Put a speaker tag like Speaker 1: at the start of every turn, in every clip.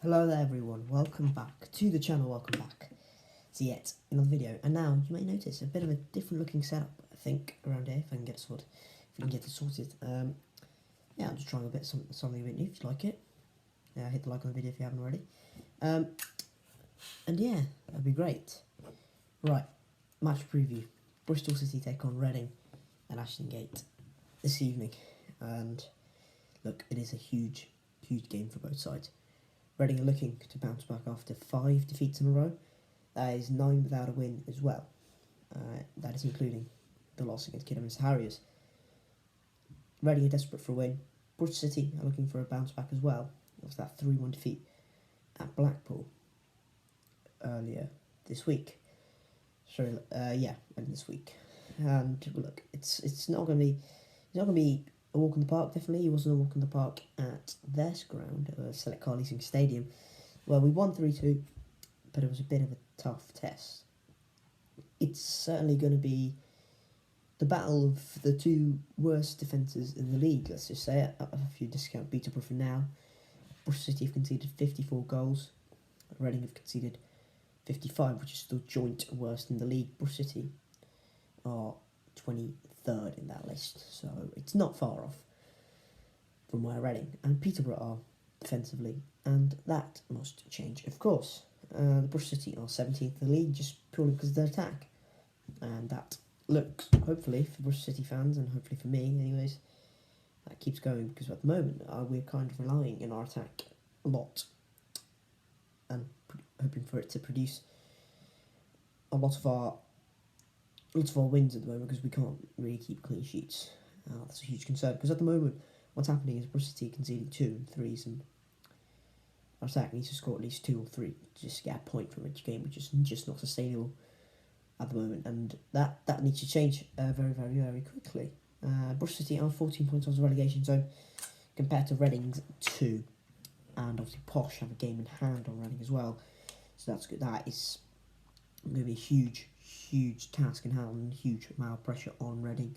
Speaker 1: Hello there everyone, welcome back to the channel, welcome back to yet another video. And now you may notice a bit of a different looking setup, I think, around here, if I can get it sorted. Yeah, I'm just trying something a bit new. If you like it, hit the like on the video if you haven't already. And yeah, that'd be great. Right, match preview. Bristolcity take on Reading and Ashton Gate this evening. And look, it is a huge game for both sides. Reading are looking to bounce back after 5 defeats in a row. That is 9 without a win as well. That is including the loss against Kidderminster Harriers. Reading are desperate for a win. Bristolcity are looking for a bounce back as well after that 3-1 defeat at Blackpool earlier this week. This week. And look, it's not going to be a walk in the park. Definitely, it wasn't a walk in the park at their ground, Select Car Leasing Stadium. Well, we won 3-2, but it was a bit of a tough test. It's certainly going to be the battle of the two worst defences in the league, let's just say it. If you discount Peterborough for now, Bristolcity have conceded 54 goals. Reading have conceded 55, which is still joint worst in the league. Bristolcity are 23rd in that list, so it's not far off from where Reading and Peterborough are defensively, and that must change, of course. The Bristolcity are 17th in the league just purely because of their attack, and that looks, hopefully for Bristolcity fans and hopefully for me anyways, that keeps going, because at the moment we're kind of relying on our attack a lot and hoping for it to produce a lot of our wins at the moment, because we can't really keep clean sheets. That's a huge concern, because at the moment what's happening is Bristolcity conceding 2 and 3s, and our attack needs to score at least 2 or 3 to just get a point from each game, which is just not sustainable at the moment, and that needs to change very quickly. Bristolcity are 14 points on the relegation zone compared to Reading's 2, and obviously Posh have a game in hand on Reading as well, so that's good. That is going to be a huge task in hand and huge amount of pressure on Reading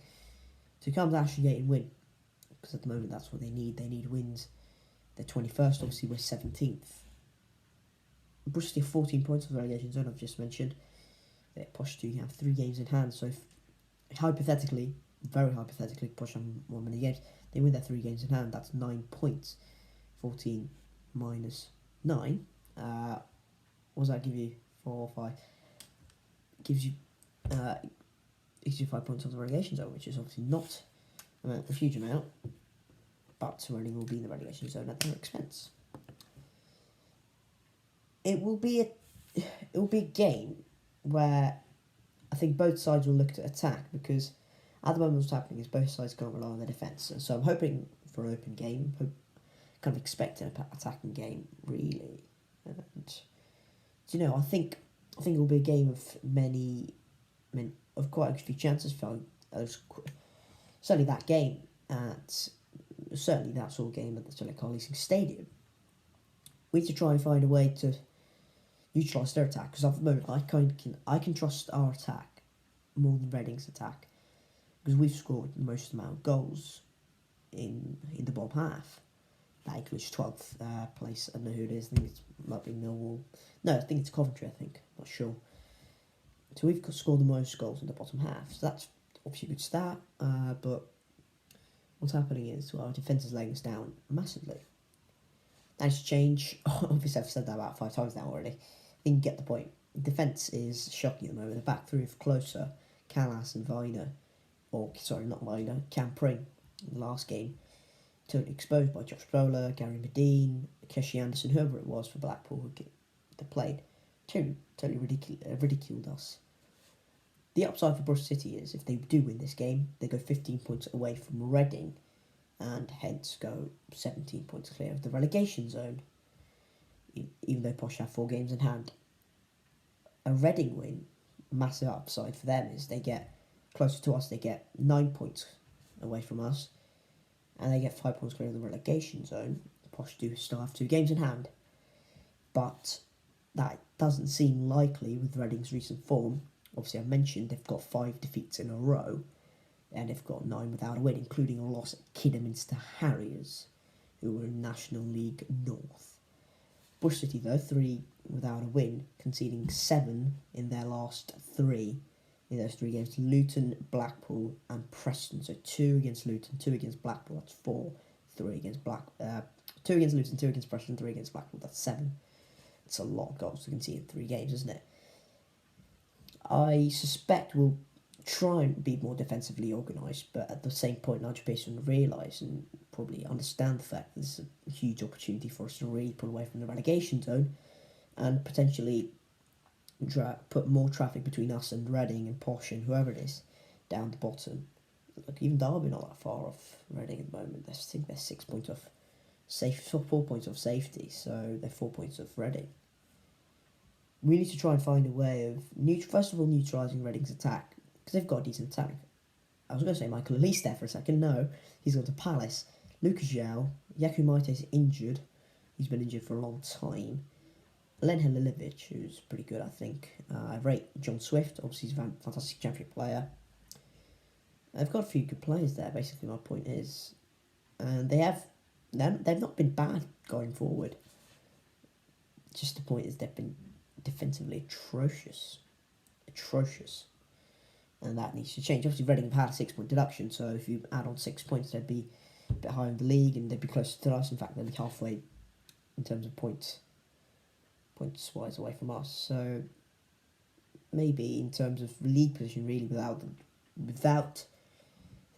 Speaker 1: to come to Ashton Gate and win, because at the moment that's what they need. They need wins. They're 21st, obviously we're 17th. Bristol have 14 points of the relegation zone, I've just mentioned. They're Posh 2 have 3 games in hand, so if, hypothetically, very hypothetically, Posh have won many games, they win their 3 games in hand, that's 9 points. 14 minus 9, what does that give you? 4 or 5? Gives you 5 points on the relegation zone, which is obviously not a huge amount, but Reading will be in the relegation zone at their expense. It will be a game where I think both sides will look to attack, because at the moment what's happening is both sides can't rely on their defence, and so I'm hoping for an open game, kind of expecting an attacking game really, and I think it will be a game of quite a few chances for certainly that game certainly that sort of game at the Select Car Leasing Stadium. We need to try and find a way to neutralise their attack, because at the moment I can trust our attack more than Reading's attack, because we've scored the most amount of goals in the bottom half. That includes 12th place. I don't know who it is. I think it might be Millwall. No, I think it's Coventry, I think. Not sure. So we've scored the most goals in the bottom half. So that's obviously a good start. But what's happening is, our defence is laying us down massively. That needs to change. Obviously, I've said that about 5 times now already. I think you get the point. Defence is shocking at the moment. The back three of Closer, Callas and Viner. Not Viner, Cam Pring in the last game. Totally exposed by Josh Bowler, Gary Medine, Keshi Anderson, whoever it was for Blackpool who played. Totally ridiculed us. The upside for Bristolcity is, if they do win this game, they go 15 points away from Reading, and hence go 17 points clear of the relegation zone, even though Posh have 4 games in hand. A Reading win, massive upside for them, is they get closer to us, they get 9 points away from us, and they get 5 points clear of the relegation zone. Posh do still have 2 games in hand, but that doesn't seem likely with Reading's recent form. Obviously, I mentioned they've got 5 defeats in a row, and they've got 9 without a win, including a loss at Kidderminster Harriers, who were in National League North. Bristolcity, though, 3 without a win, conceding 7 in their last 3 in those 3 games. Luton, Blackpool and Preston. So 2 against Luton, 2 against Blackpool, that's 4. 3 against 2 against Luton, 2 against Preston, 3 against Blackpool, that's 7. It's a lot of goals to concede in 3 games, isn't it? I suspect we'll try and be more defensively organised, but at the same point, Nigel Pearson will realise and probably understand the fact that this is a huge opportunity for us to really pull away from the relegation zone and potentially put more traffic between us and Reading and Posh and whoever it is down the bottom. Look, even Derby not that far off Reading at the moment. I think they're 6 points off 4 points off safety, so they're 4 points off Reading. We need to try and find a way of, first of all, neutralising Reading's attack, because they've got a decent attack. I was going to say Michael Elise there for a second. No, he's gone to Palace. Lucas João, Yaku Maite is injured. He's been injured for a long time. Len Halilovic, who's pretty good, I think. I rate John Swift. Obviously, he's a fantastic championship player. They've got a few good players there, basically, my point is. And they've not been bad going forward. Just the point is they've been defensively atrocious. And that needs to change. Obviously, Reading have had a 6-point deduction, so if you add on 6 points, they'd be a bit higher in the league and they'd be closer to us. In fact, they'd be halfway in terms of points-wise away from us. So maybe in terms of league position, really, without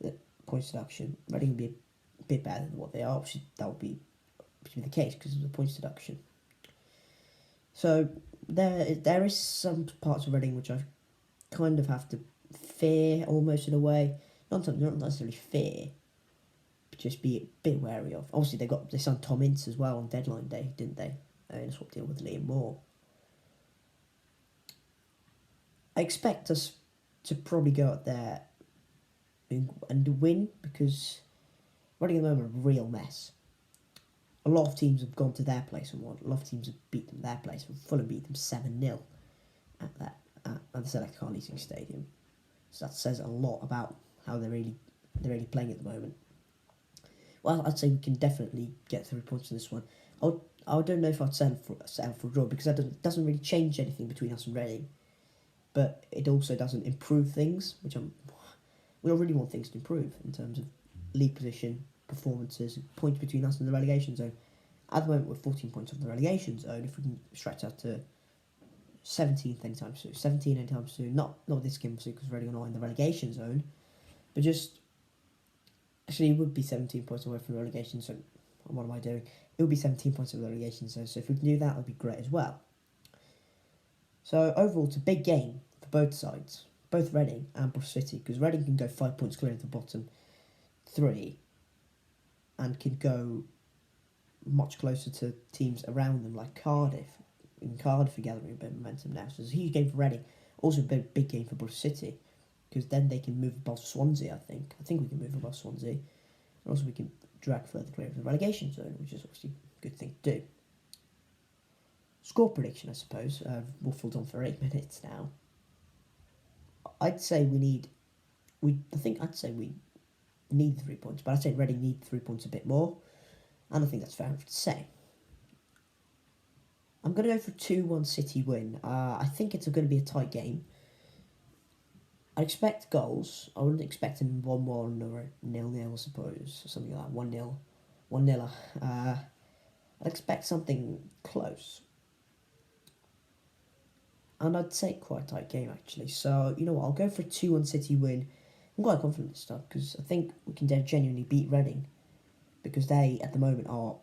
Speaker 1: the points deduction, Reading would be a bit better than what they are. Obviously, that would be the case because of the points deduction. So there is some parts of Reading which I kind of have to fear, almost in a way. Not necessarily fear, but just be a bit wary of. Obviously, they signed Tom Ince as well on deadline day, didn't they? In a swap deal with Liam Moore. I expect us to probably go out there and win, because Reading at the moment are a real mess. A lot of teams have gone to their place and won. A lot of teams have beaten their place. Fulham beat them 7-0 at the Select Car Leasing Stadium. So that says a lot about how they're really playing at the moment. Well, I'd say we can definitely get 3 points in this one. I don't know if I'd settle for a draw, because that doesn't really change anything between us and Reading, but it also doesn't improve things, we don't really want things to improve in terms of league position, performances, points between us and the relegation zone. At the moment, we're 14 points off the relegation zone. If we can stretch out to 17th anytime soon, not this game because Reading are not in the relegation zone, but just actually it would be 17 points away from the relegation zone. What am I doing? It would be 17 points of the relegation zone, so if we can do that, it would be great as well. So overall, it's a big game for both sides, both Reading and Bristolcity, because Reading can go 5 points clear of the bottom 3 and can go much closer to teams around them like Cardiff. In Cardiff are gathering a bit of momentum now, so it's a huge game for Reading. Also a big game for Bristolcity, because then they can move above Swansea, I think. I think we can move above Swansea. And also we can drag further clear of the relegation zone, which is obviously a good thing to do. Score prediction, I suppose. Waffled on for 8 minutes now. I'd say we need 3 points, but I'd say Reading need 3 points a bit more, and I think that's fair enough to say. I'm going to go for a 2-1 City win. I think it's going to be a tight game. I expect goals. I wouldn't expect a 1-1 or 0-0, I suppose, or something like that. 1-0. 1-0. I'd expect something close. And I'd say quite a tight game, actually. So, you know what, I'll go for a 2-1 City win. I'm quite confident this stuff, because I think we can genuinely beat Reading, because they, at the moment, are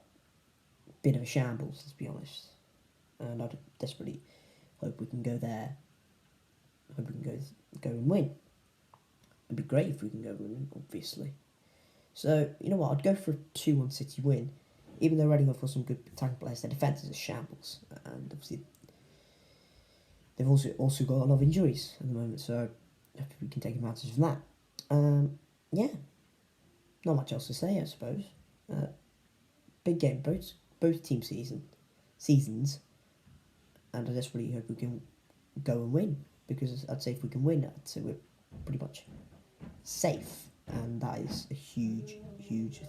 Speaker 1: a bit of a shambles, let's be honest. And I desperately hope we can go there. I hope we can go and win. It'd be great if we can go and win, obviously. So, you know what, I'd go for a 2-1 City win. Even though Reading have got some good attacking players, their defence is a shambles. And obviously, they've also got a lot of injuries at the moment, so hopefully we can take advantage of that. Yeah, not much else to say, I suppose. Big game, both team seasons, and I just really hope we can go and win, because I'd say if we can win, I'd say we're pretty much safe, and that is a huge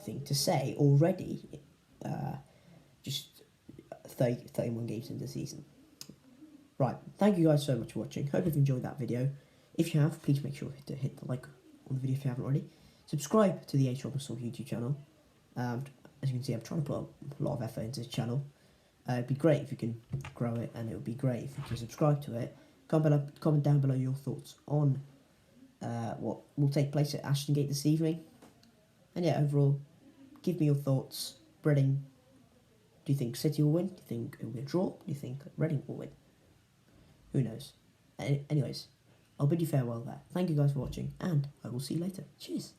Speaker 1: thing to say already. Just 31 games into the season. Right, thank you guys so much for watching. Hope you've enjoyed that video. If you have, please make sure to hit the like on the video if you haven't already. Subscribe to the BRISTOL YouTube channel. As you can see, I'm trying to put a lot of effort into this channel. It'd be great if you can grow it, and it would be great if you can subscribe to it. Comment down below your thoughts on what will take place at Ashton Gate this evening. And yeah, overall, give me your thoughts. Reading, do you think City will win? Do you think it will be a draw? Do you think Reading will win? Who knows? Anyways, I'll bid you farewell there. Thank you guys for watching, and I will see you later. Cheers.